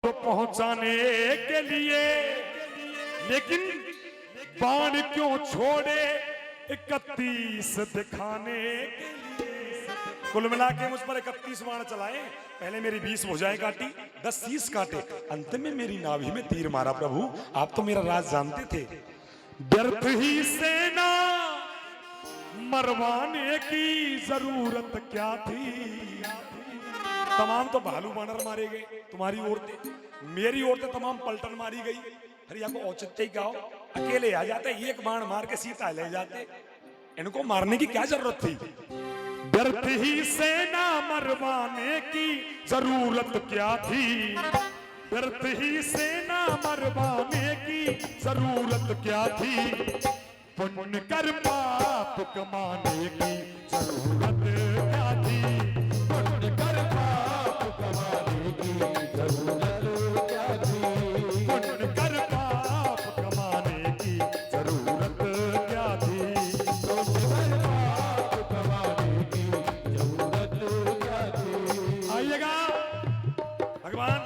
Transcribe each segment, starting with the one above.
पहुंचाने के लिए, लेकिन बाण क्यों छोड़े 31 दिखाने के लिए। कुल मिला के मुझ पर 31 बाण चलाए, पहले मेरी 20 भुजाएं काटी, 10 शीश काटे, अंत में मेरी नाभि में तीर मारा। प्रभु आप तो मेरा राज जानते थे। व्यर्थ ही सेना मरवाने की जरूरत क्या थी। तमाम तो भालू बानर मारे गए, तुम्हारी औरतें, मेरी औरतें तमाम पलटन मारी गई। हरिया को औचित्य गाओ, अकेले आ जाते, एक बाण मार के सीता ले जाते, इनको मारने की क्या जरूरत थी। व्यर्थ ही सेना मरवाने की जरूरत क्या थी। व्यर्थ ही सेना मरवाने की जरूरत क्या थी। पुण्य कर पाप कमाने की जरूरत क्या थी। पुण्य कर पाप कमाने की जरूरत क्या थी। पुण्य कर पाप कमाने की जरूरत क्या थी। पुण्य कर पाप कमाने की जरूरत क्या थी। आइएगा, भगवान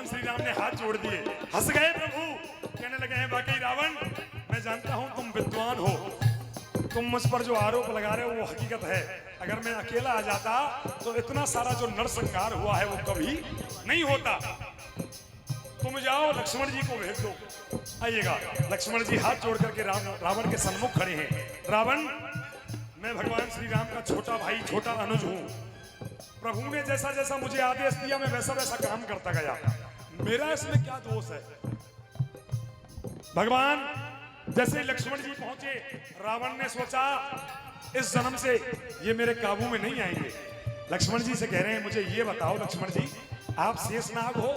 श्री राम ने हाथ जोड़ दिए, हंस गए प्रभु, कहने लगे हैं बाकी रावण, मैं जानता हूं तुम विद्वान हो, तुम मुझ पर जो आरोप लगा रहे हो वो हकीकत है। अगर मैं अकेला आ जाता तो इतना सारा जो नरसंहार हुआ है वो कभी नहीं होता। तुम जाओ लक्ष्मण जी को भेज दो। आइएगा, लक्ष्मण जी हाथ जोड़ करके रावण के सन्मुख खड़े हैं। रावण, मैं भगवान श्री राम का छोटा भाई, छोटा अनुज हूं। प्रभु ने जैसा जैसा मुझे आदेश दिया मैं वैसा वैसा काम करता गया, मेरा इसमें क्या दोष है। भगवान जैसे लक्ष्मण जी पहुंचे, रावण ने सोचा इस जन्म से ये मेरे काबू में नहीं आएंगे। लक्ष्मण जी से कह रहे हैं, मुझे ये बताओ लक्ष्मण जी, आप शेषनाग हो,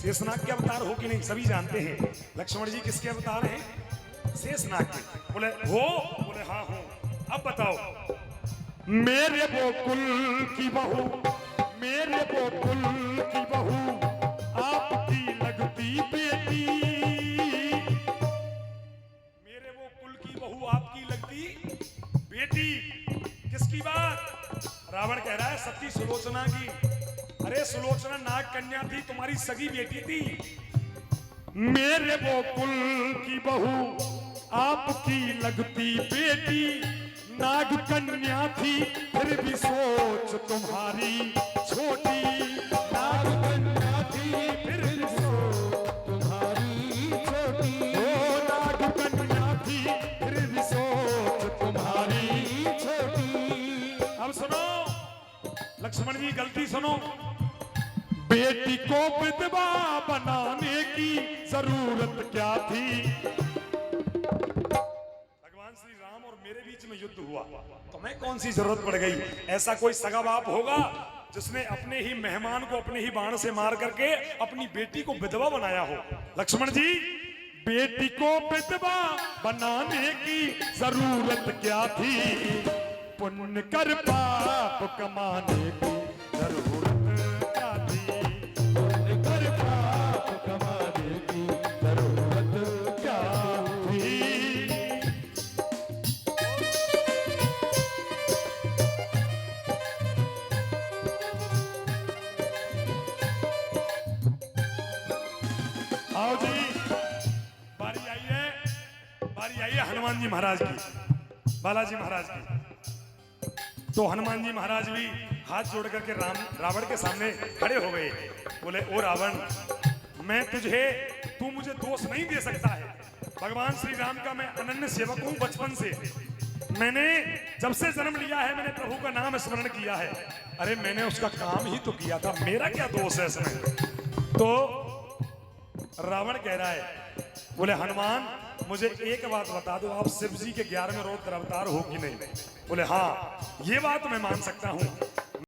शेषनाग के अवतार हो कि नहीं, सभी जानते हैं। लक्ष्मण जी किसके अवतार हैं? शेषनाग के। बोले हो? बोले हाँ हूं। अब बताओ, मेरे गोकुल की बहू, मेरे गोकुल की बहू आपकी लगती बेटी। मेरे गोकुल की बहू आपकी लगती बेटी, किसकी बात? रावण कह रहा है सती सुलोचना की। अरे सुलोचना नाग कन्या थी, तुम्हारी सगी बेटी थी। मेरे गोकुल की बहू आपकी लगती बेटी, नाग कन्या थी फिर भी सोच तुम्हारी छोटी। नाग कन्या थी फिर भी सोच तुम्हारी छोटी। ओ नाग कन्या थी फिर भी सोच तुम्हारी छोटी। अब सुनो लक्ष्मण जी, गलती सुनो। बेटी को विधवा बनाने की जरूरत क्या थी। श्री राम और मेरे बीच में युद्ध हुआ, तुम्हें कौन सी जरूरत पड़ गई। ऐसा कोई सगा बाप होगा जिसने अपने ही मेहमान को अपने ही बाण से मार करके अपनी बेटी को विधवा बनाया हो। लक्ष्मण जी, बेटी को विधवा बनाने की जरूरत क्या थी। पुण्य कर पाप कमाने की जरूरत क्या थी। पुण्य कर पाप कमाने की जरूरत क्या थी। आओ जी, बारी आई है हनुमान जी महाराज की, बालाजी महाराज की। तो हनुमान जी महाराज भी हाथ जोड़ करके रावण के सामने खड़े हो गए। बोले ओ रावण, तू मुझे दोष नहीं दे सकता है। भगवान श्री राम का मैं अनन्य सेवक हूं बचपन से। मैंने जब से जन्म लिया है मैंने प्रभु का नाम स्मरण किया है। अरे मैंने उसका काम ही तो किया था, मेरा क्या दोष है इसमें। तो रावण कह रहा है, बोले हनुमान मुझे एक बात बता दो, आप शिव जी के 11वें रुद्र अवतार हो कि नहीं। बोले हाँ, ये बात मैं मान सकता हूं।